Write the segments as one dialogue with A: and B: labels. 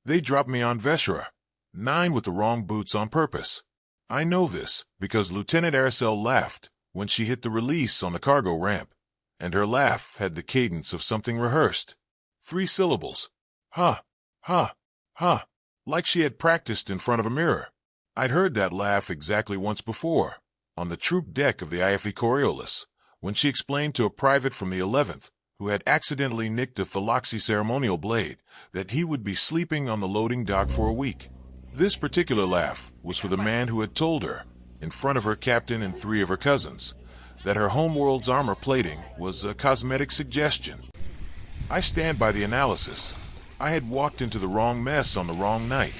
A: They dropped me on Veshra, 9 with the wrong boots on purpose. I know this because Lieutenant Aracel laughed when she hit the release on the cargo ramp, and her laugh had the cadence of something rehearsed. 3 syllables. Ha, ha, ha, like she had practiced in front of a mirror. I'd heard that laugh exactly once before, on the troop deck of the IFE Coriolis, when she explained to a private from the 11th, who had accidentally nicked a Thalaxi ceremonial blade, that he would be sleeping on the loading dock for a week. This particular laugh was for the man who had told her, in front of her captain and 3 of her cousins, that her homeworld's armor plating was a cosmetic suggestion. I stand by the analysis. I had walked into the wrong mess on the wrong night.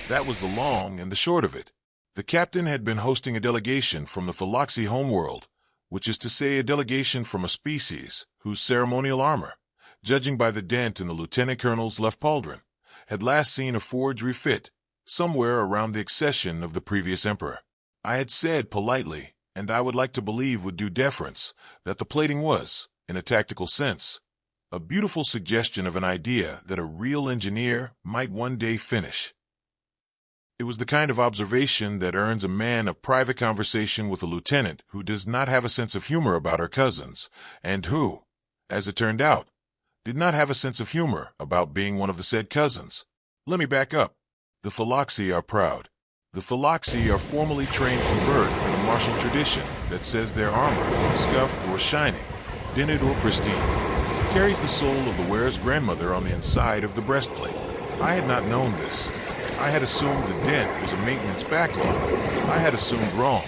A: That was the long and the short of it. The captain had been hosting a delegation from the Thalaxi homeworld, which is to say a delegation from a species whose ceremonial armor, judging by the dent in the lieutenant colonel's left pauldron, had last seen a forge refit somewhere around the accession of the previous emperor. I had said politely, and I would like to believe with due deference, that the plating was, in a tactical sense, a beautiful suggestion of an idea that a real engineer might one day finish. It was the kind of observation that earns a man a private conversation with a lieutenant who does not have a sense of humor about her cousins, and who, as it turned out, did not have a sense of humor about being one of the said cousins. Let me back up. The Thalaxi are proud. The Thalaxi are formally trained from birth in a martial tradition that says their armor, scuffed or shining, dinted or pristine, carries the soul of the wearer's grandmother on the inside of the breastplate. I had not known this. I had assumed the dent was a maintenance backlog. I had assumed wrong.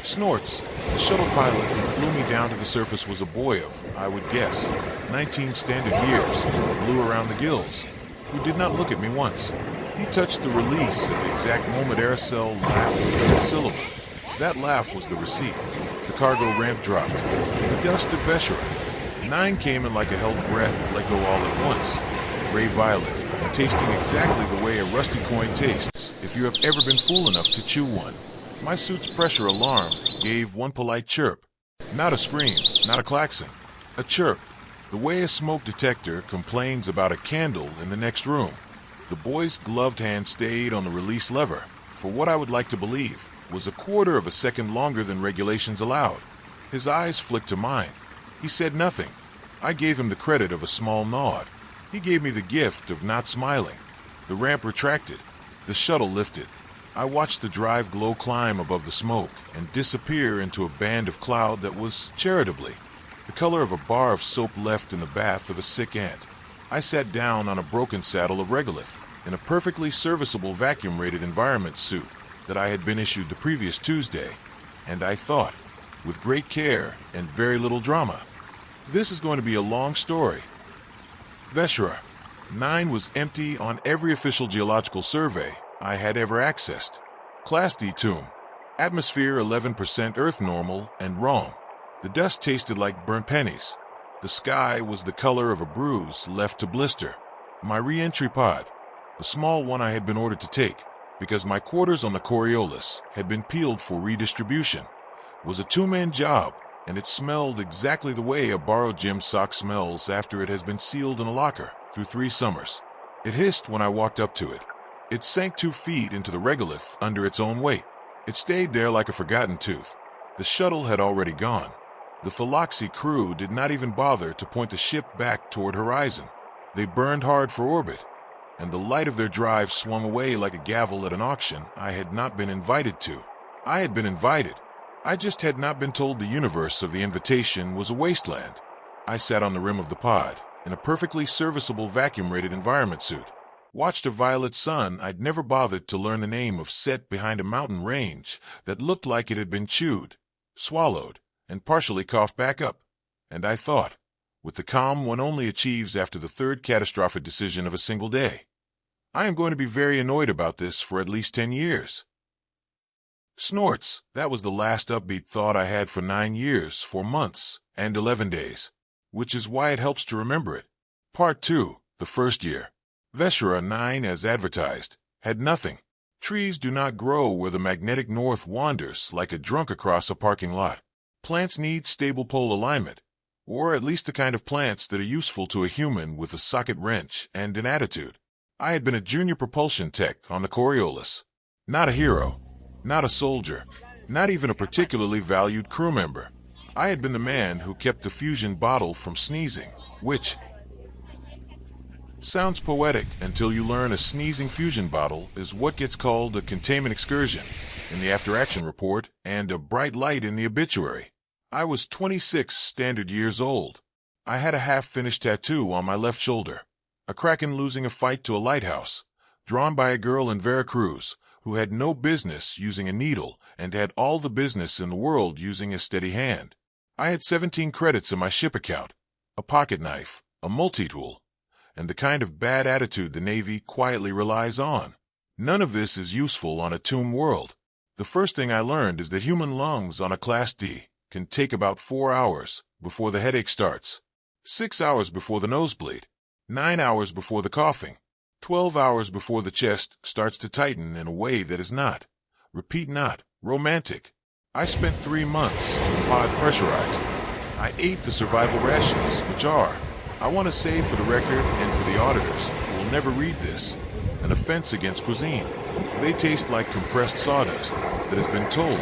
A: Snorts, the shuttle pilot who flew me down to the surface, was a boy of, I would guess, 19 standard years, blue around the gills, who did not look at me once. He touched the release at the exact moment Aracel laughed with a syllable. That laugh was the receipt. The cargo ramp dropped. The dust of Veshra. 9 came in like a held breath, let go all at once. Gray violet, and tasting exactly the way a rusty coin tastes if you have ever been fool enough to chew one. My suit's pressure alarm gave one polite chirp. Not a scream, not a klaxon. A chirp. The way a smoke detector complains about a candle in the next room. The boy's gloved hand stayed on the release lever for what I would like to believe was a quarter of a second longer than regulations allowed. His eyes flicked to mine. He said nothing. I gave him the credit of a small nod. He gave me the gift of not smiling. The ramp retracted. The shuttle lifted. I watched the drive glow climb above the smoke and disappear into a band of cloud that was, charitably, the color of a bar of soap left in the bath of a sick ant. I sat down on a broken saddle of regolith in a perfectly serviceable vacuum-rated environment suit that I had been issued the previous Tuesday, and I thought, with great care and very little drama, this is going to be a long story. Veshra. 9 was empty on every official geological survey I had ever accessed. Class D tomb. Atmosphere 11% Earth normal and wrong. The dust tasted like burnt pennies. The sky was the color of a bruise left to blister. My re-entry pod, the small one I had been ordered to take, because my quarters on the Coriolis had been peeled for redistribution, was a 2-man job, and it smelled exactly the way a borrowed gym sock smells after it has been sealed in a locker through 3 summers. It hissed when I walked up to it. It sank 2 feet into the regolith under its own weight. It stayed there like a forgotten tooth. The shuttle had already gone. The Thalaxi crew did not even bother to point the ship back toward horizon. They burned hard for orbit, and the light of their drive swung away like a gavel at an auction I had not been invited to. I had been invited. I just had not been told the universe of the invitation was a wasteland. I sat on the rim of the pod, in a perfectly serviceable vacuum-rated environment suit, watched a violet sun I'd never bothered to learn the name of set behind a mountain range that looked like it had been chewed, swallowed, and partially coughed back up, and I thought, with the calm one only achieves after the 3rd catastrophic decision of a single day, I am going to be very annoyed about this for at least 10 years. Snorts, that was the last upbeat thought I had for 9 years, 4 months, and 11 days, which is why it helps to remember it. Part 2, the first year. Veshra 9, as advertised, had nothing. Trees do not grow where the magnetic north wanders like a drunk across a parking lot. Plants need stable pole alignment, or at least the kind of plants that are useful to a human with a socket wrench and an attitude. I had been a junior propulsion tech on the Coriolis. Not a hero, not a soldier, not even a particularly valued crew member. I had been the man who kept the fusion bottle from sneezing, which sounds poetic until you learn a sneezing fusion bottle is what gets called a containment excursion in the after-action report and a bright light in the obituary. I was 26 standard years old. I had a half-finished tattoo on my left shoulder, a kraken losing a fight to a lighthouse, drawn by a girl in Veracruz who had no business using a needle and had all the business in the world using a steady hand. I had 17 credits in my ship account, a pocket knife, a multi-tool, and the kind of bad attitude the Navy quietly relies on. None of this is useful on a tomb world. The first thing I learned is that human lungs on a Class D can take about 4 hours before the headache starts, 6 hours before the nosebleed, 9 hours before the coughing, 12 hours before the chest starts to tighten in a way that is not, repeat not, romantic. I spent 3 months in the pod pressurized. I ate the survival rations, which are, I want to say for the record and for the auditors who will never read this, an offense against cuisine. They taste like compressed sawdust that has been told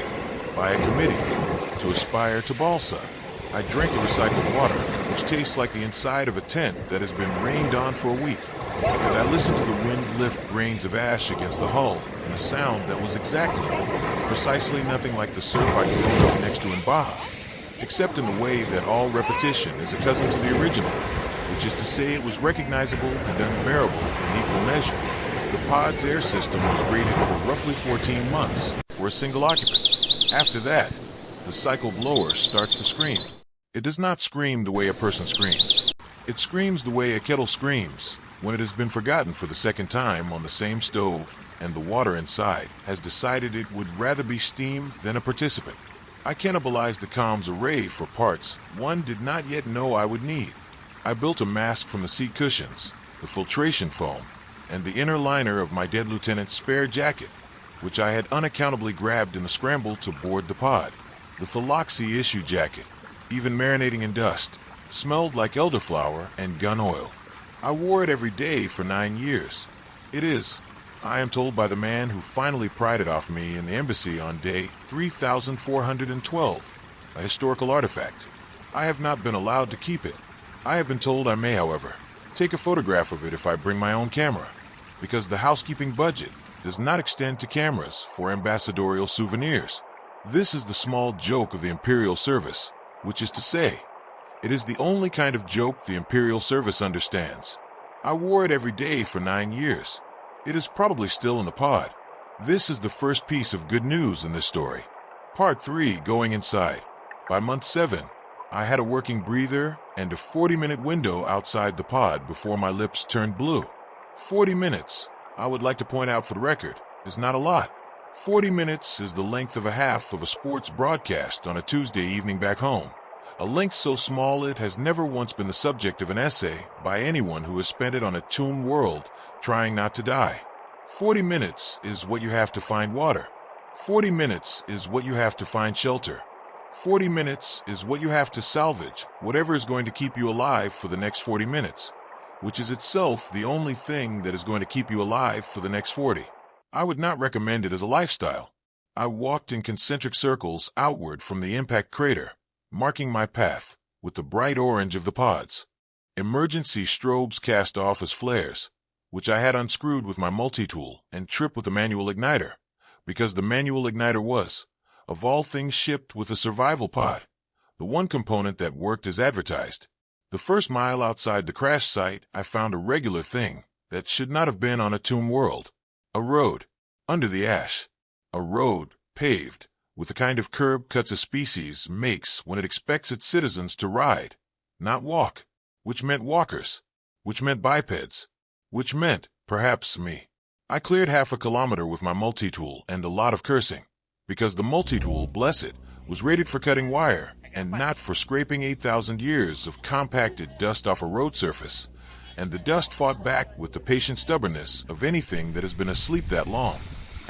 A: by a committee to aspire to balsa. I drank the recycled water, which tastes like the inside of a tent that has been rained on for a week. And I listened to the wind lift grains of ash against the hull in a sound that was precisely nothing like the surf I grew up next to in Baja, except in the way that all repetition is a cousin to the original, which is to say it was recognizable and unbearable in equal measure. The pod's air system was rated for roughly 14 months for a single occupant. After that, the cycle blower starts to scream. It does not scream the way a person screams. It screams the way a kettle screams when it has been forgotten for the second time on the same stove and the water inside has decided it would rather be steam than a participant. I cannibalized the comms array for parts one did not yet know I would need. I built a mask from the seat cushions, the filtration foam, and the inner liner of my dead lieutenant's spare jacket, which I had unaccountably grabbed in the scramble to board the pod. The Philoxy issue jacket, even marinating in dust, smelled like elderflower and gun oil. I wore it every day for 9 years. It is, I am told by the man who finally pried it off me in the embassy on day 3412, a historical artifact. I have not been allowed to keep it. I have been told I may, however, take a photograph of it if I bring my own camera, because the housekeeping budget does not extend to cameras for ambassadorial souvenirs. This is the small joke of the Imperial Service, which is to say, it is the only kind of joke the Imperial Service understands. I wore it every day for 9 years. It is probably still in the pod. This is the first piece of good news in this story. Part 3, going inside. By month 7, I had a working breather and a 40-minute window outside the pod before my lips turned blue. 40 minutes, I would like to point out for the record, is not a lot. 40 minutes is the length of a half of a sports broadcast on a Tuesday evening back home. A length so small it has never once been the subject of an essay by anyone who has spent it on a tomb world trying not to die. 40 minutes is what you have to find water. 40 minutes is what you have to find shelter. 40 minutes is what you have to salvage whatever is going to keep you alive for the next 40 minutes, which is itself the only thing that is going to keep you alive for the next 40. I would not recommend it as a lifestyle. I walked in concentric circles outward from the impact crater, marking my path with the bright orange of the pods. Emergency strobes cast off as flares, which I had unscrewed with my multi-tool and tripped with the manual igniter, because the manual igniter was, of all things, shipped with a survival pod, the one component that worked as advertised. The first mile outside the crash site, I found a regular thing that should not have been on a tomb world. A road, under the ash. A road, paved, with the kind of curb cuts a species makes when it expects its citizens to ride, not walk, which meant walkers, which meant bipeds, which meant, perhaps, me. I cleared half a kilometer with my multi-tool and a lot of cursing, because the multi-tool, bless it, was rated for cutting wire and not for scraping 8,000 years of compacted dust off a road surface, and the dust fought back with the patient stubbornness of anything that has been asleep that long.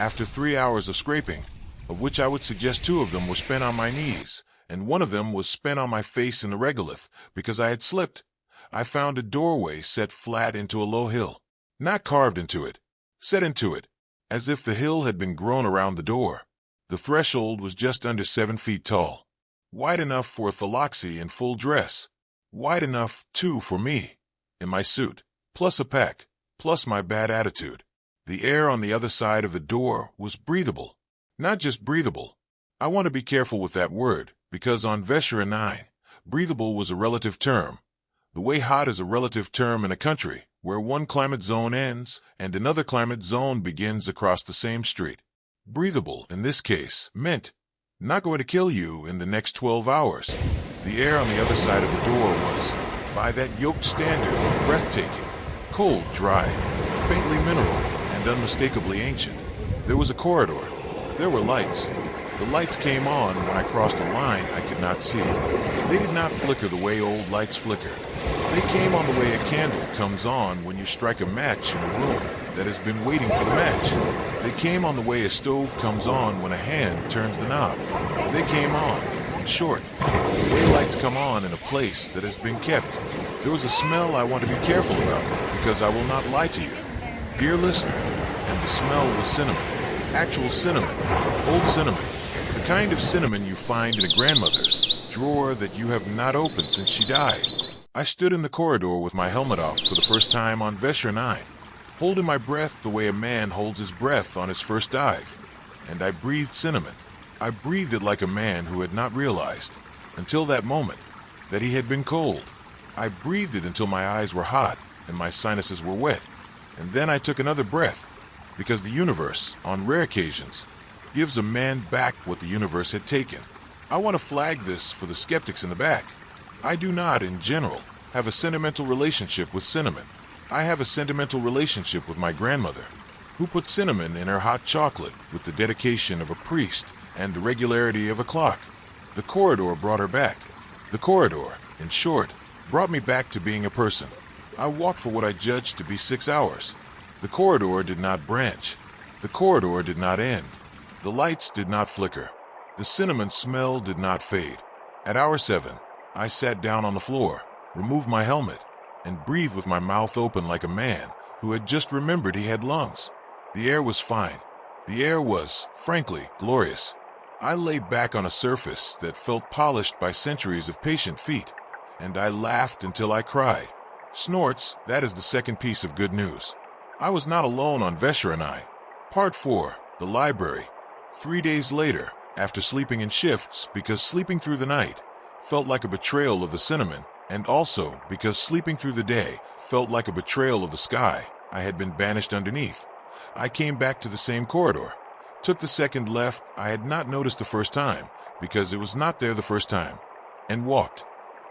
A: After 3 hours of scraping, of which I would suggest 2 of them were spent on my knees, and 1 of them was spent on my face in the regolith because I had slipped, I found a doorway set flat into a low hill. Not carved into it, set into it, as if the hill had been grown around the door. The threshold was just under 7 feet tall, wide enough for a thalaxi in full dress, wide enough, too, for me, in my suit, plus a pack, plus my bad attitude. The air on the other side of the door was breathable. Not just breathable. I want to be careful with that word, because on Veshera 9, breathable was a relative term. The way hot is a relative term in a country where one climate zone ends and another climate zone begins across the same street. Breathable, in this case, meant not going to kill you in the next 12 hours. The air on the other side of the door was, by that yoked standard, breathtaking, cold, dry, faintly mineral, and unmistakably ancient. There was a corridor. There were lights. The lights came on when I crossed a line I could not see. They did not flicker the way old lights flicker. They came on the way a candle comes on when you strike a match in a room that has been waiting for the match. They came on the way a stove comes on when a hand turns the knob. They came on, in short, the way lights come on in a place that has been kept. There was a smell I want to be careful about, because I will not lie to you, dear listener, and the smell was cinnamon. Actual cinnamon, old cinnamon, the kind of cinnamon you find in a grandmother's drawer that you have not opened since she died. I stood in the corridor with my helmet off for the first time on Veshera 9, holding my breath the way a man holds his breath on his first dive, and I breathed cinnamon. I breathed it like a man who had not realized, until that moment, that he had been cold. I breathed it until my eyes were hot and my sinuses were wet, and then I took another breath, because the universe, on rare occasions, gives a man back what the universe had taken. I want to flag this for the skeptics in the back. I do not, in general, have a sentimental relationship with cinnamon. I have a sentimental relationship with my grandmother, who put cinnamon in her hot chocolate with the dedication of a priest and the regularity of a clock. The corridor brought her back. The corridor, in short, brought me back to being a person. I walked for what I judged to be 6 hours. The corridor did not branch. The corridor did not end. The lights did not flicker. The cinnamon smell did not fade. At hour 7, I sat down on the floor, removed my helmet, and breathed with my mouth open like a man who had just remembered he had lungs. The air was fine. The air was, frankly, glorious. I lay back on a surface that felt polished by centuries of patient feet, and I laughed until I cried. Snorts, that is the second piece of good news. I was not alone on Veshera 9. Part 4, the library. 3 days later, after sleeping in shifts because sleeping through the night felt like a betrayal of the cinnamon, and also because sleeping through the day felt like a betrayal of the sky I had been banished underneath, I came back to the same corridor, took the second left I had not noticed the first time because it was not there the first time, and walked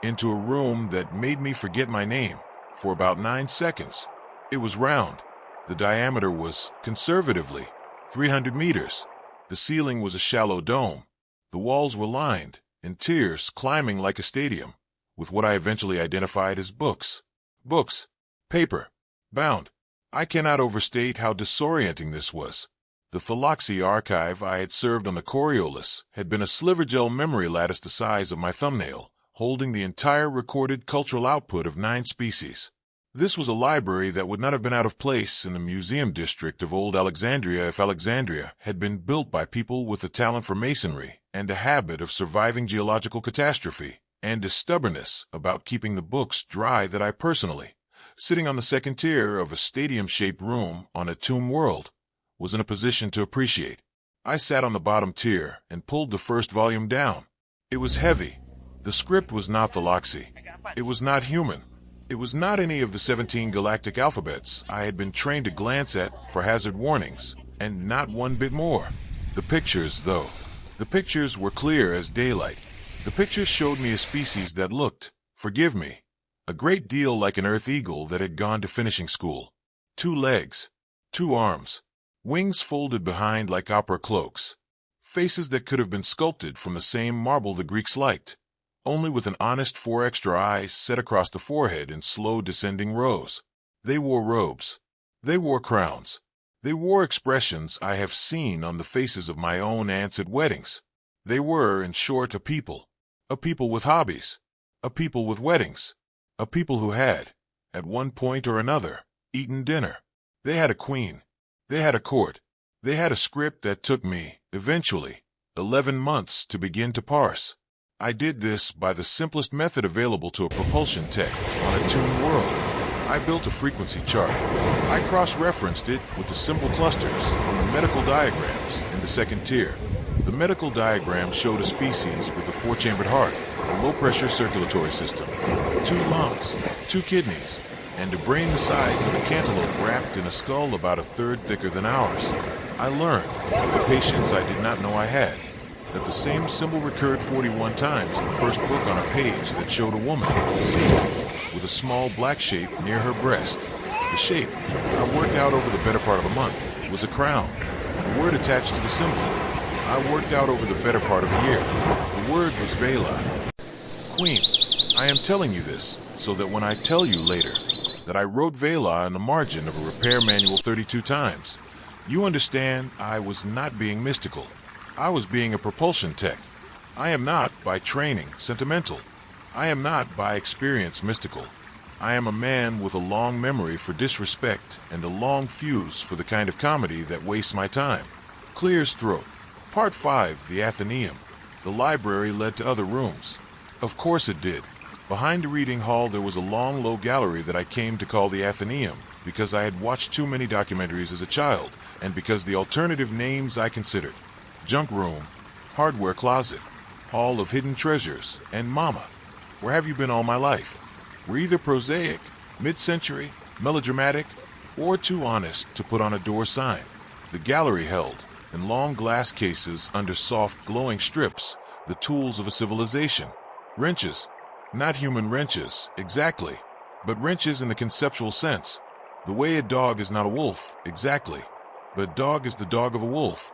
A: into a room that made me forget my name for about 9 seconds. It was round. The diameter was, conservatively, 300 meters. The ceiling was a shallow dome. The walls were lined, in tiers climbing like a stadium, with what I eventually identified as books. Books. Paper. Bound. I cannot overstate how disorienting this was. The Thalaxi archive I had served on the Coriolis had been a slivergel memory lattice the size of my thumbnail, holding the entire recorded cultural output of 9 species. This was a library that would not have been out of place in the museum district of Old Alexandria if Alexandria had been built by people with a talent for masonry and a habit of surviving geological catastrophe, and a stubbornness about keeping the books dry that I personally, sitting on the second tier of a stadium-shaped room on a tomb world, was in a position to appreciate. I sat on the bottom tier and pulled the first volume down. It was heavy. The script was not Thalaxi. It was not human. It was not any of the 17 galactic alphabets I had been trained to glance at for hazard warnings, and not one bit more. The pictures, though. The pictures were clear as daylight. The pictures showed me a species that looked, forgive me, a great deal like an earth eagle that had gone to finishing school. 2 legs, 2 arms, wings folded behind like opera cloaks, faces that could have been sculpted from the same marble the Greeks liked, only with an honest 4 extra eyes set across the forehead in slow descending rows. They wore robes. They wore crowns. They wore expressions I have seen on the faces of my own aunts at weddings. They were, in short, a people with hobbies, a people with weddings, a people who had, at one point or another, eaten dinner. They had a queen. They had a court. They had a script that took me, eventually, 11 months to begin to parse. I did this by the simplest method available to a propulsion tech on a tuned world. I built a frequency chart. I cross-referenced it with the symbol clusters on the medical diagrams in the second tier. The medical diagram showed a species with a 4-chambered heart, a low-pressure circulatory system, 2 lungs, 2 kidneys, and a brain the size of a cantaloupe wrapped in a skull about a third thicker than ours. I learned, with the patience I did not know I had, that the same symbol recurred 41 times in the first book on a page that showed a woman, seated, with a small black shape near her breast. The shape, I worked out over the better part of a month, was a crown, the word attached to the symbol. I worked out over the better part of a year. The word was Vela. Queen, I am telling you this so that when I tell you later that I wrote Vela in the margin of a repair manual 32 times, you understand I was not being mystical. I was being a propulsion tech. I am not, by training, sentimental. I am not, by experience, mystical. I am a man with a long memory for disrespect and a long fuse for the kind of comedy that wastes my time. Clears throat. Part 5, the Athenaeum. The library led to other rooms. Of course it did. Behind the reading hall there was a long, low gallery that I came to call the Athenaeum because I had watched too many documentaries as a child and because the alternative names I considered: junk room, hardware closet, hall of hidden treasures, and mama. Where have you been all my life? We're either prosaic, mid-century, melodramatic, or too honest to put on a door sign. The gallery held, in long glass cases under soft glowing strips, the tools of a civilization. Wrenches. Not human wrenches, exactly, but wrenches in the conceptual sense. The way a dog is not a wolf, exactly, but dog is the dog of a wolf.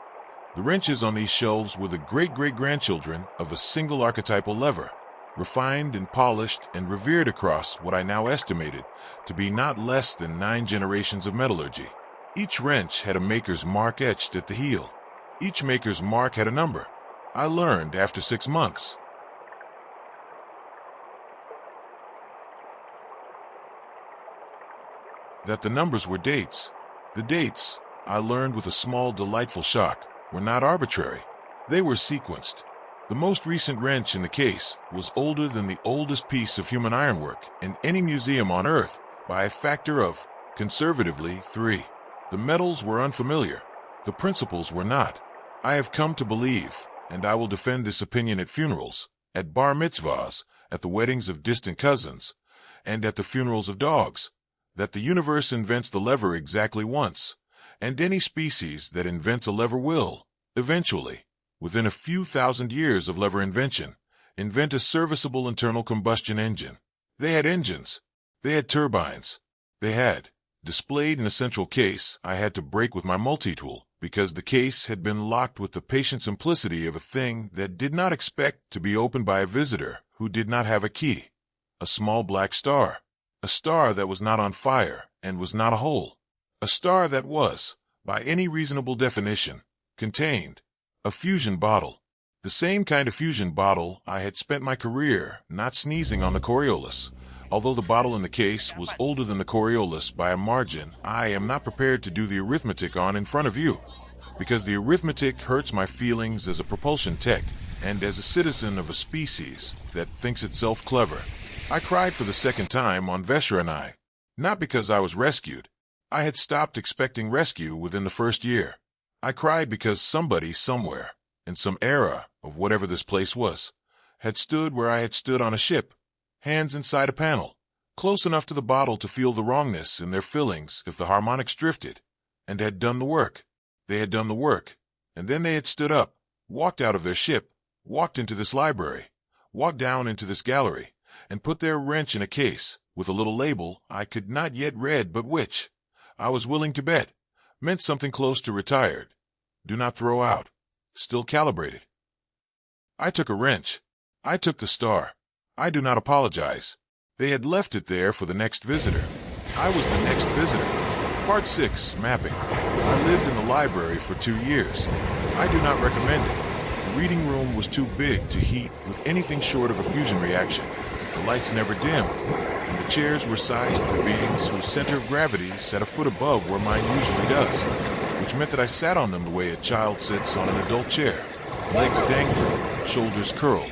A: The wrenches on these shelves were the great-great-grandchildren of a single archetypal lever, refined and polished and revered across what I now estimated to be not less than 9 generations of metallurgy. Each wrench had a maker's mark etched at the heel. Each maker's mark had a number. I learned after 6 months that the numbers were dates. The dates, I learned with a small, delightful shock, were not arbitrary. They were sequenced. The most recent wrench in the case was older than the oldest piece of human ironwork in any museum on Earth by a factor of, conservatively, 3. The metals were unfamiliar. The principles were not. I have come to believe, and I will defend this opinion at funerals, at bar mitzvahs, at the weddings of distant cousins, and at the funerals of dogs, that the universe invents the lever exactly once, and any species that invents a lever will, eventually, within a few thousand years of lever invention, invent a serviceable internal combustion engine. They had engines. They had turbines. They had, displayed in a central case I had to break with my multi-tool, because the case had been locked with the patient simplicity of a thing that did not expect to be opened by a visitor who did not have a key. A small black star. A star that was not on fire and was not a hole. A star that was, by any reasonable definition, contained a fusion bottle. The same kind of fusion bottle I had spent my career not sneezing on the Coriolis. Although the bottle in the case was older than the Coriolis by a margin, I am not prepared to do the arithmetic on in front of you, because the arithmetic hurts my feelings as a propulsion tech and as a citizen of a species that thinks itself clever. I cried for the second time on Vesher and I, not because I was rescued. I had stopped expecting rescue within the first year. I cried because somebody somewhere, in some era of whatever this place was, had stood where I had stood on a ship, hands inside a panel, close enough to the bottle to feel the wrongness in their fillings if the harmonics drifted, and had done the work. They had done the work, and then they had stood up, walked out of their ship, walked into this library, walked down into this gallery, and put their wrench in a case with a little label I could not yet read, but which, I was willing to bet, meant something close to retired. Do not throw out. Still calibrated. I took a wrench. I took the star. I do not apologize. They had left it there for the next visitor. I was the next visitor. Part 6, mapping. I lived in the library for 2 years. I do not recommend it. The reading room was too big to heat with anything short of a fusion reaction. The lights never dimmed, and the chairs were sized for beings whose center of gravity face at a foot above where mine usually does, which meant that I sat on them the way a child sits on an adult chair, legs dangling, shoulders curled,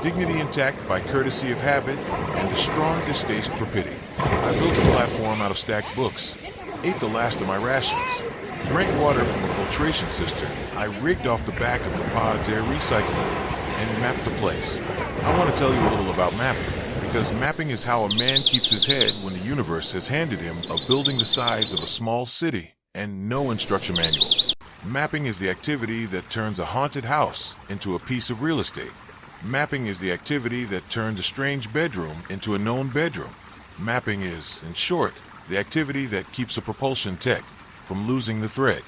A: dignity intact by courtesy of habit and a strong distaste for pity. I built a platform out of stacked books, ate the last of my rations, drank water from a filtration cistern. I rigged off the back of the pod's air recycling and mapped the place. I want to tell you a little about mapping, because mapping is how a man keeps his head when the universe has handed him a building the size of a small city and no instruction manual. Mapping is the activity that turns a haunted house into a piece of real estate. Mapping is the activity that turns a strange bedroom into a known bedroom. Mapping is, in short, the activity that keeps a propulsion tech from losing the thread.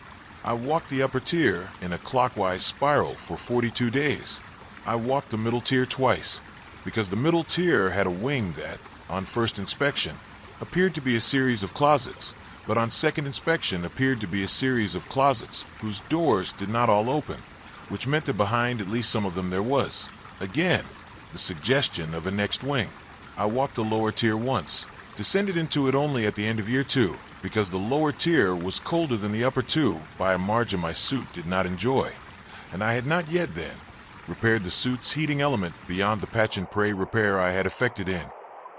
A: I walked the upper tier in a clockwise spiral for 42 days. I walked the middle tier twice, because the middle tier had a wing that, on first inspection, appeared to be a series of closets, but on second inspection appeared to be a series of closets whose doors did not all open, which meant that behind at least some of them there was, again, the suggestion of a next wing. I walked the lower tier once, descended into it only at the end of year 2, because the lower tier was colder than the upper 2 by a margin my suit did not enjoy, and I had not yet then repaired the suit's heating element beyond the patch and pray repair I had effected in.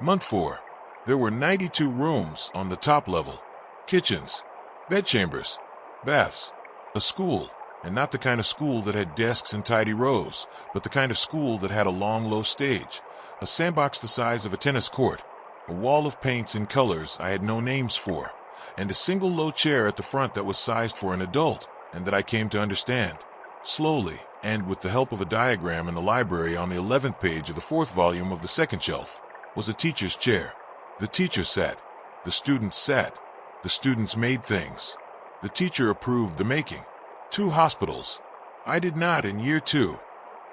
A: Month 4. There were 92 rooms on the top level. Kitchens, bedchambers, baths, a school, and not the kind of school that had desks and tidy rows, but the kind of school that had a long, low stage, a sandbox the size of a tennis court, a wall of paints and colors I had no names for, and a single low chair at the front that was sized for an adult, and that I came to understand, slowly, and with the help of a diagram in the library on the 11th page of the 4th volume of the second shelf, was a teacher's chair. The teacher sat. The students sat. The students made things. The teacher approved the making. 2 hospitals. I did not, in year 2,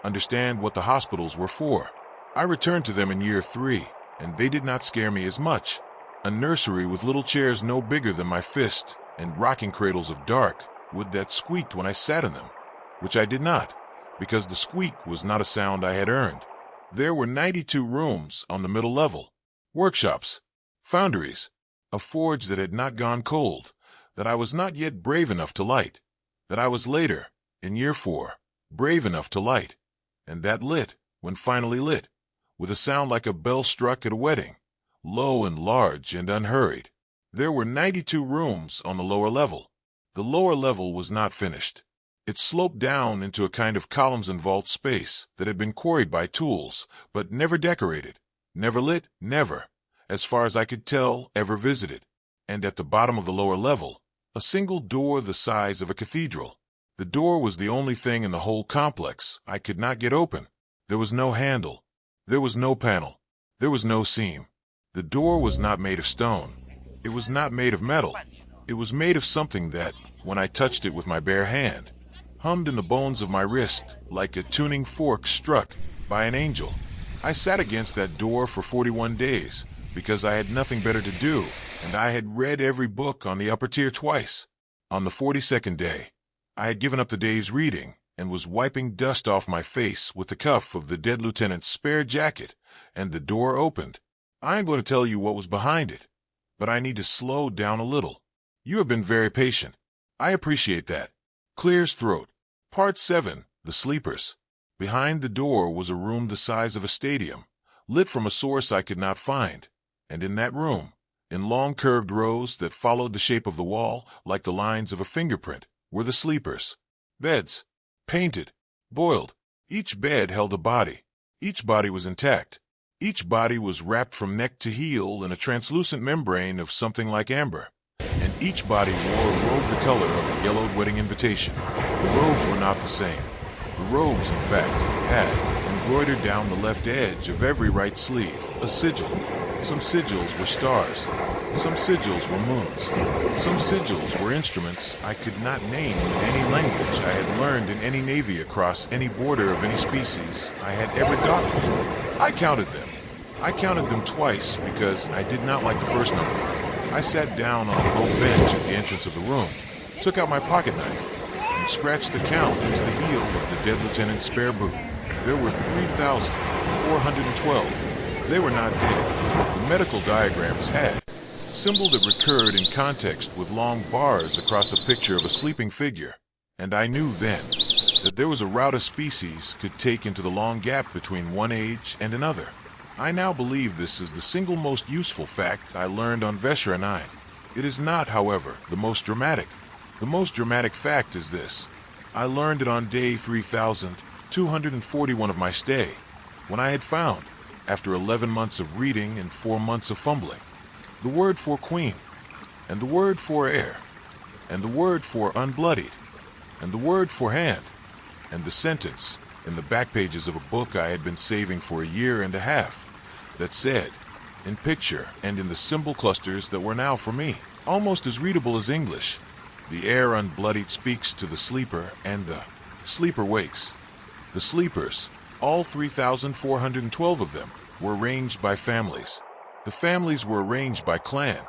A: understand what the hospitals were for. I returned to them in year 3, and they did not scare me as much. A nursery with little chairs no bigger than my fist, and rocking cradles of dark wood that squeaked when I sat in them, which I did not, because the squeak was not a sound I had earned. There were 92 rooms on the middle level, workshops, foundries, a forge that had not gone cold, that I was not yet brave enough to light, that I was later, in year 4, brave enough to light, and that lit, when finally lit, with a sound like a bell struck at a wedding, low and large and unhurried. There were 92 rooms on the lower level. The lower level was not finished. It sloped down into a kind of columns and vault space that had been quarried by tools, but never decorated, never lit, never, as far as I could tell, ever visited. And at the bottom of the lower level, a single door the size of a cathedral. The door was the only thing in the whole complex I could not get open. There was no handle. There was no panel. There was no seam. The door was not made of stone. It was not made of metal. It was made of something that, when I touched it with my bare hand, hummed in the bones of my wrist like a tuning fork struck by an angel. I sat against that door for 41 days because I had nothing better to do, and I had read every book on the upper tier twice. On the 42nd day, I had given up the day's reading and was wiping dust off my face with the cuff of the dead lieutenant's spare jacket, and the door opened. I am going to tell you what was behind it, but I need to slow down a little. You have been very patient. I appreciate that. Clear's throat. Part 7, The Sleepers. Behind the door was a room the size of a stadium, lit from a source I could not find, and in that room, in long curved rows that followed the shape of the wall like the lines of a fingerprint, were the sleepers. Beds. Painted. Boiled. Each bed held a body. Each body was intact. Each body was wrapped from neck to heel in a translucent membrane of something like amber, and each body wore a robe the color of a yellowed wedding invitation. The robes were not the same. The robes, in fact, had, embroidered down the left edge of every right sleeve, a sigil. Some sigils were stars. Some sigils were moons. Some sigils were instruments I could not name in any language I had learned in any navy across any border of any species I had ever docked with. I counted them. I counted them twice because I did not like the first number. I sat down on a low bench at the entrance of the room, took out my pocket knife, and scratched the count into the heel of the dead lieutenant's spare boot. There were 3,412. They were not dead. The medical diagrams had. symbol that recurred in context with long bars across a picture of a sleeping figure. And I knew then that there was a route a species could take into the long gap between one age and another. I now believe this is the single most useful fact I learned on Veshra 9. It is not, however, the most dramatic. The most dramatic fact is this. I learned it on day 3,241 of my stay, when I had found, after 11 months of reading and 4 months of fumbling, the word for queen, and the word for heir, and the word for unbloodied, and the word for hand, and the sentence in the back pages of a book I had been saving for a year and a half that said, in picture and in the symbol clusters that were now for me, almost as readable as English, the heir unbloodied speaks to the sleeper and the sleeper wakes. The sleepers, all 3,412 of them, were arranged by families. The families were arranged by clan.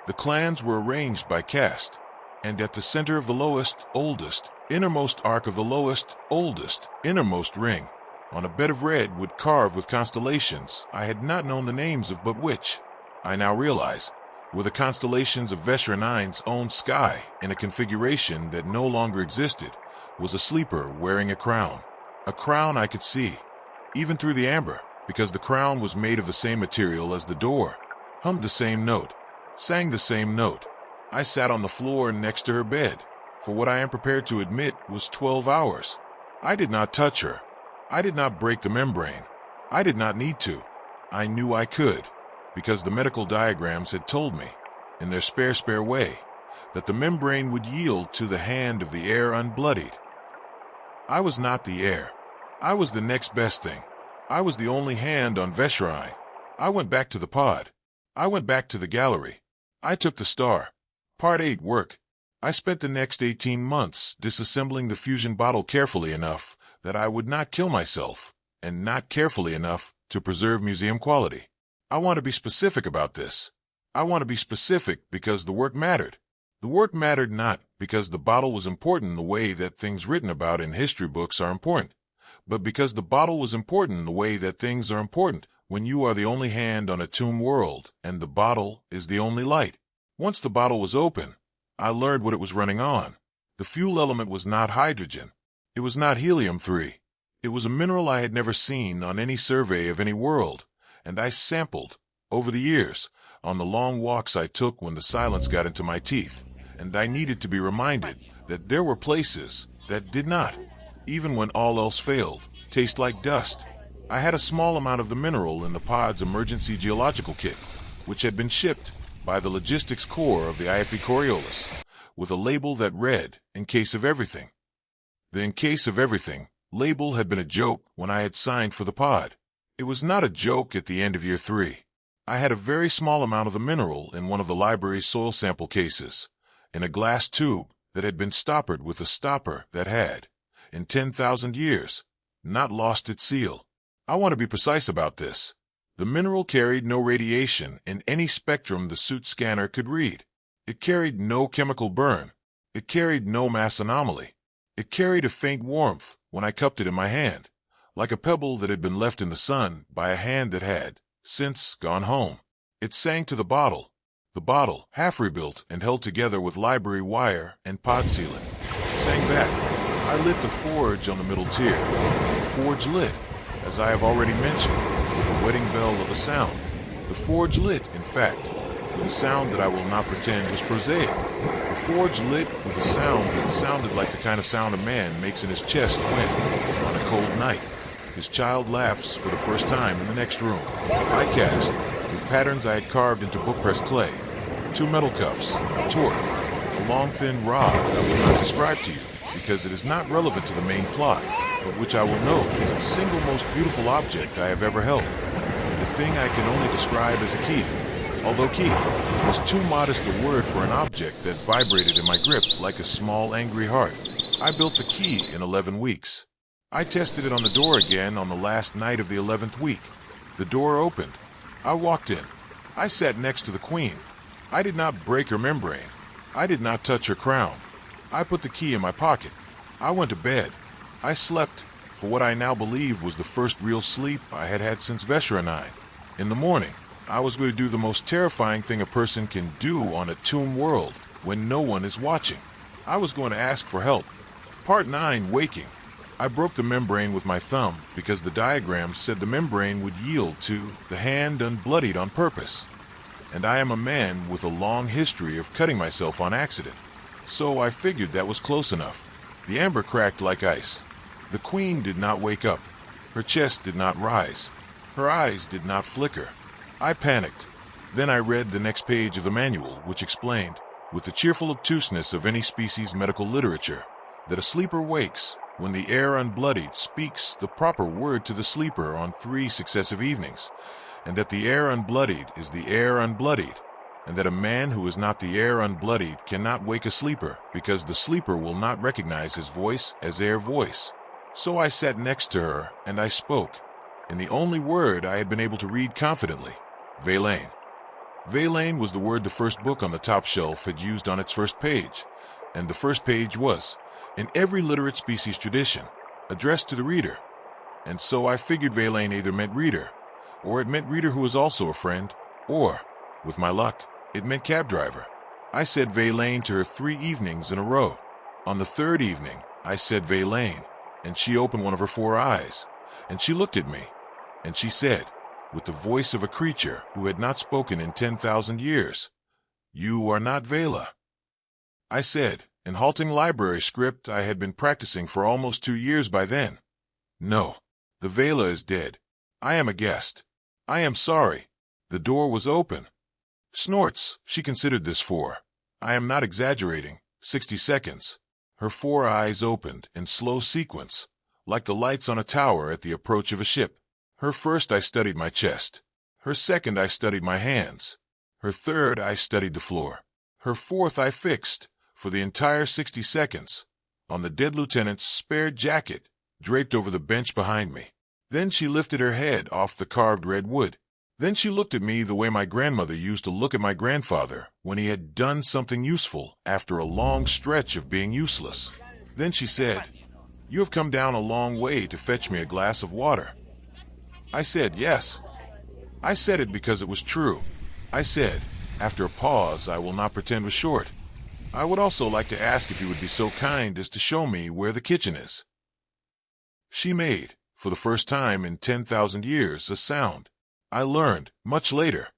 A: The clans were arranged by caste. And at the center of the lowest, oldest, innermost arc of the lowest, oldest, innermost ring, on a bed of redwood carved with constellations I had not known the names of, but which, I now realize, were the constellations of Veshra 9's own sky in a configuration that no longer existed, was a sleeper wearing a crown. A crown I could see, even through the amber, because the crown was made of the same material as the door, hummed the same note, sang the same note. I sat on the floor next to her bed, for what I am prepared to admit was 12 hours. I did not touch her. I did not break the membrane. I did not need to. I knew I could, because the medical diagrams had told me, in their spare way, that the membrane would yield to the hand of the heir unbloodied. I was not the heir. I was the next best thing. I was the only hand on Veshra. I went back to the pod. I went back to the gallery. I took the star. Part 8 work. I spent the next 18 months disassembling the fusion bottle carefully enough that I would not kill myself, and not carefully enough to preserve museum quality. I want to be specific about this. I want to be specific because the work mattered. The work mattered not because the bottle was important in the way that things written about in history books are important, but because the bottle was important in the way that things are important when you are the only hand on a tomb world and the bottle is the only light. Once the bottle was open, I learned what it was running on. The fuel element was not hydrogen. It was not helium-3. It was a mineral I had never seen on any survey of any world, and I sampled, over the years, on the long walks I took when the silence got into my teeth, and I needed to be reminded that there were places that did not, even when all else failed, taste like dust. I had a small amount of the mineral in the pod's emergency geological kit, which had been shipped by the logistics corps of the IFE Coriolis, with a label that read, "In case of everything." The "in case of everything" label had been a joke when I had signed for the pod. It was not a joke at the end of year 3. I had a very small amount of the mineral in one of the library's soil sample cases, in a glass tube that had been stoppered with a stopper that had, in 10,000 years, not lost its seal. I want to be precise about this. The mineral carried no radiation in any spectrum the suit scanner could read. It carried no chemical burn. It carried no mass anomaly. It carried a faint warmth when I cupped it in my hand, like a pebble that had been left in the sun by a hand that had, since, gone home. It sang to the bottle, half rebuilt and held together with library wire and pod sealant, sang back. I lit the forge on the middle tier. The forge lit, as I have already mentioned, with a wedding bell of a sound. The forge lit, in fact, with a sound that I will not pretend was prosaic. The forge lit with a sound that sounded like the kind of sound a man makes in his chest when, on a cold night, his child laughs for the first time in the next room. I cast, with patterns I had carved into book-pressed clay, 2 metal cuffs, a torque, a long thin rod I will not describe to you because it is not relevant to the main plot, but which I will note is the single most beautiful object I have ever held. The thing I can only describe as a key, although key was too modest a word for an object that vibrated in my grip like a small angry heart. I built the key in 11 weeks. I tested it on the door again on the last night of the 11th week. The door opened. I walked in. I sat next to the queen. I did not break her membrane. I did not touch her crown. I put the key in my pocket. I went to bed. I slept for what I now believe was the first real sleep I had had since Veshra 9. In the morning, I was going to do the most terrifying thing a person can do on a tomb world when no one is watching. I was going to ask for help. Part 9, Waking. I broke the membrane with my thumb because the diagram said the membrane would yield to the hand unbloodied on purpose. And I am a man with a long history of cutting myself on accident. So I figured that was close enough. The amber cracked like ice. The queen did not wake up. Her chest did not rise. Her eyes did not flicker. I panicked. Then I read the next page of the manual, which explained, with the cheerful obtuseness of any species medical literature, that a sleeper wakes when the heir unbloodied speaks the proper word to the sleeper on 3 successive evenings, and that the heir unbloodied is the heir unbloodied, and that a man who is not the heir unbloodied cannot wake a sleeper because the sleeper will not recognize his voice as heir voice. So I sat next to her and I spoke, in the only word I had been able to read confidently, Velaine. Velaine was the word the first book on the top shelf had used on its first page, and the first page was, in every literate species tradition, addressed to the reader. And so I figured Velaine either meant reader, or it meant reader who was also a friend, or, with my luck, it meant cab driver. I said Velaine to her 3 evenings in a row. On the 3rd evening, I said Velaine, and she opened one of her 4 eyes, and she looked at me, and she said, with the voice of a creature who had not spoken in 10,000 years, "You are not Vela." I said, in halting library script I had been practicing for almost 2 years by then, "No, the Vela is dead. I am a guest. I am sorry." The door was open. Snorts, she considered this for, I am not exaggerating, 60 seconds. Her 4 eyes opened in slow sequence, like the lights on a tower at the approach of a ship. Her first I studied my chest. Her second I studied my hands. Her third I studied the floor. Her fourth I fixed, for the entire 60 seconds, on the dead lieutenant's spare jacket draped over the bench behind me. Then she lifted her head off the carved red wood. Then she looked at me the way my grandmother used to look at my grandfather when he had done something useful after a long stretch of being useless. Then she said, "You have come down a long way to fetch me a glass of water." I said, "Yes." I said it because it was true. I said, after a pause I will not pretend was short, "I would also like to ask if you would be so kind as to show me where the kitchen is." She made, for the first time in 10,000 years, a sound. I learned, much later,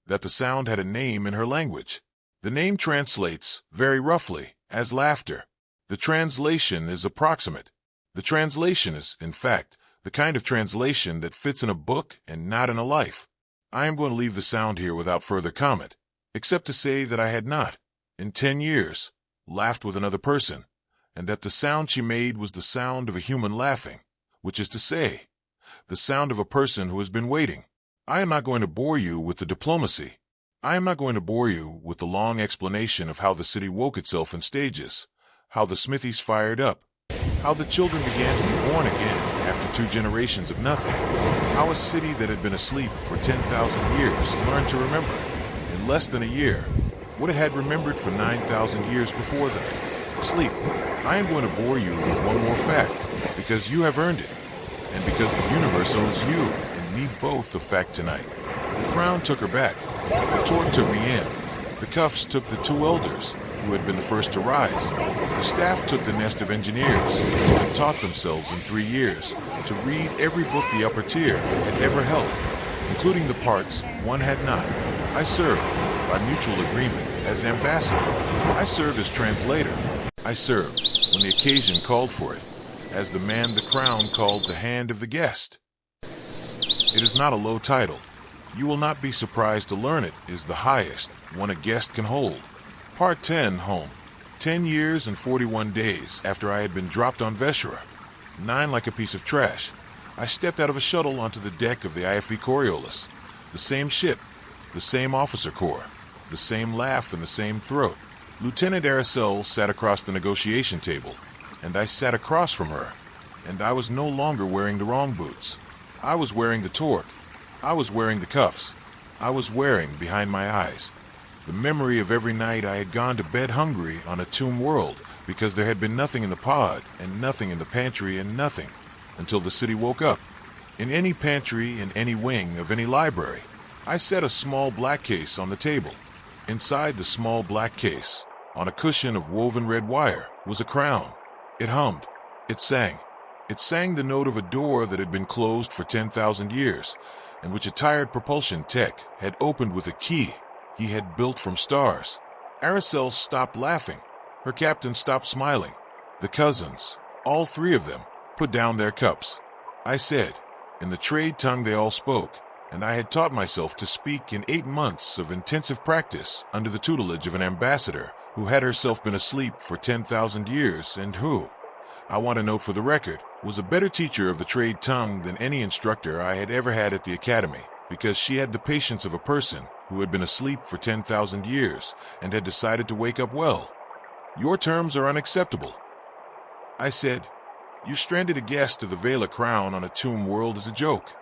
A: that the sound had a name in her language. The name translates, very roughly, as laughter. The translation is approximate. The translation is, in fact, the kind of translation that fits in a book and not in a life. I am going to leave the sound here without further comment, except to say that I had not, in 10 years, laughed with another person, and that the sound she made was the sound of a human laughing, which is to say, the sound of a person who has been waiting. I am not going to bore you with the diplomacy. I am not going to bore you with the long explanation of how the city woke itself in stages, how the smithies fired up, how the children began to be born again after 2 generations of nothing, how a city that had been asleep for 10,000 years learned to remember, in less than a year, what it had remembered for 9,000 years before them. Sleep. I am going to bore you with one more fact, because you have earned it, and because the universe owes you and me both the fact tonight. The crown took her back. The torque took me in. The cuffs took the 2 elders, who had been the first to rise. The staff took the nest of engineers, who had taught themselves in 3 years to read every book the upper tier had ever held, including the parts one had not. I served, by mutual agreement, as ambassador. I served as translator. I served, when the occasion called for it, as the man the crown called the hand of the guest. It is not a low title. You will not be surprised to learn it is the highest one a guest can hold. Part 10, Home. 10 years and 41 days after I had been dropped on Veshura, 9 like a piece of trash, I stepped out of a shuttle onto the deck of the IFV Coriolis. The same ship, the same officer corps, the same laugh in the same throat. Lieutenant Aracel sat across the negotiation table, and I sat across from her, and I was no longer wearing the wrong boots. I was wearing the torque. I was wearing the cuffs. I was wearing, behind my eyes, the memory of every night I had gone to bed hungry on a tomb world because there had been nothing in the pod and nothing in the pantry and nothing, until the city woke up. In any pantry, in any wing of any library, I set a small black case on the table. Inside the small black case, on a cushion of woven red wire, was a crown. It hummed. It sang. It sang the note of a door that had been closed for 10,000 years, and which a tired propulsion tech had opened with a key he had built from stars. Araceli stopped laughing. Her captain stopped smiling. The cousins, all three of them, put down their cups. I said, in the trade tongue they all spoke, and I had taught myself to speak in 8 months of intensive practice under the tutelage of an ambassador who had herself been asleep for 10,000 years and who, I want to note for the record, was a better teacher of the trade tongue than any instructor I had ever had at the academy, because she had the patience of a person who had been asleep for 10,000 years and had decided to wake up well. Your terms are unacceptable. I said, you stranded a guest of the Vela Crown on a tomb world as a joke.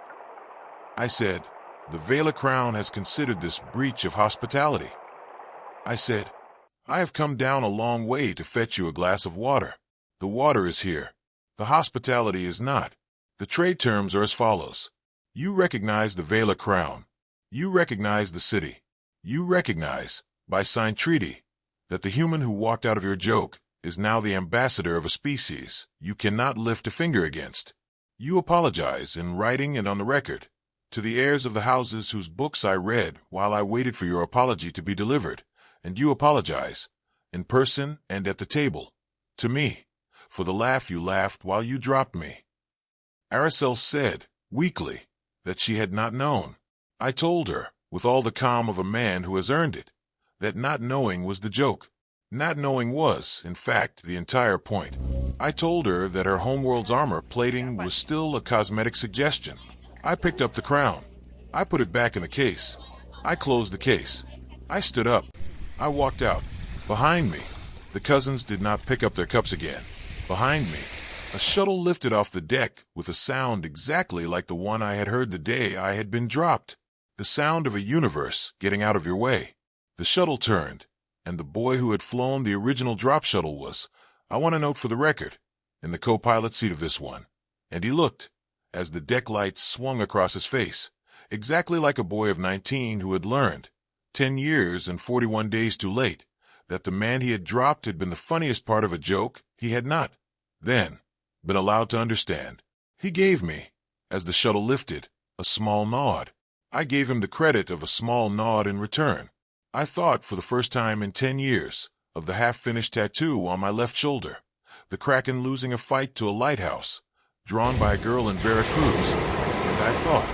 A: I said, the Vela Crown has considered this breach of hospitality. I said, I have come down a long way to fetch you a glass of water. The water is here. The hospitality is not. The trade terms are as follows. You recognize the Vela Crown. You recognize the city. You recognize, by signed treaty, that the human who walked out of your joke is now the ambassador of a species you cannot lift a finger against. You apologize in writing and on the record to the heirs of the houses whose books I read while I waited for your apology to be delivered, and you apologize, in person and at the table, to me, for the laugh you laughed while you dropped me. Araceli said, weakly, that she had not known. I told her, with all the calm of a man who has earned it, that not knowing was the joke. Not knowing was, in fact, the entire point. I told her that her homeworld's armor plating was still a cosmetic suggestion. I picked up the crown. I put it back in the case. I closed the case. I stood up. I walked out. Behind me, the cousins did not pick up their cups again. Behind me, a shuttle lifted off the deck with a sound exactly like the one I had heard the day I had been dropped. The sound of a universe getting out of your way. The shuttle turned, and the boy who had flown the original drop shuttle was, I want to note for the record, in the co-pilot seat of this one. And he looked, as the deck lights swung across his face, exactly like a boy of 19 who had learned, 10 years and 41 days too late, that the man he had dropped had been the funniest part of a joke he had not, then, been allowed to understand. He gave me, as the shuttle lifted, a small nod. I gave him the credit of a small nod in return. I thought, for the first time in 10 years, of the half-finished tattoo on my left shoulder, the Kraken losing a fight to a lighthouse, drawn by a girl in Veracruz, and I thought,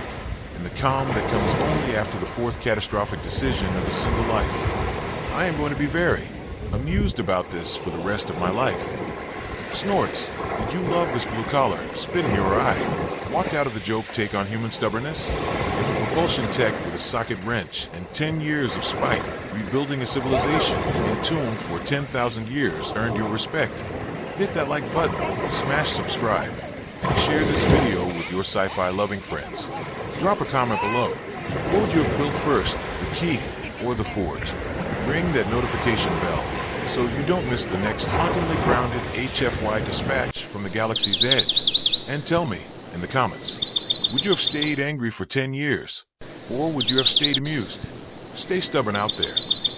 A: in the calm that comes only after the fourth catastrophic decision of a single life, I am going to be very amused about this for the rest of my life. Snorts, did you love this blue collar, spin in your eye, walked out of the joke take on human stubbornness? If a propulsion tech with a socket wrench and 10 years of spite, rebuilding a civilization entombed for 10,000 years earned your respect, hit that like button, smash subscribe, and share this video with your sci-fi loving friends. Drop a comment below. What would you have built first, the key or the forge? Ring that notification bell so you don't miss the next hauntingly grounded HFY dispatch from the galaxy's edge. And tell me, in the comments, would you have stayed angry for 10 years? Or would you have stayed amused? Stay stubborn out there.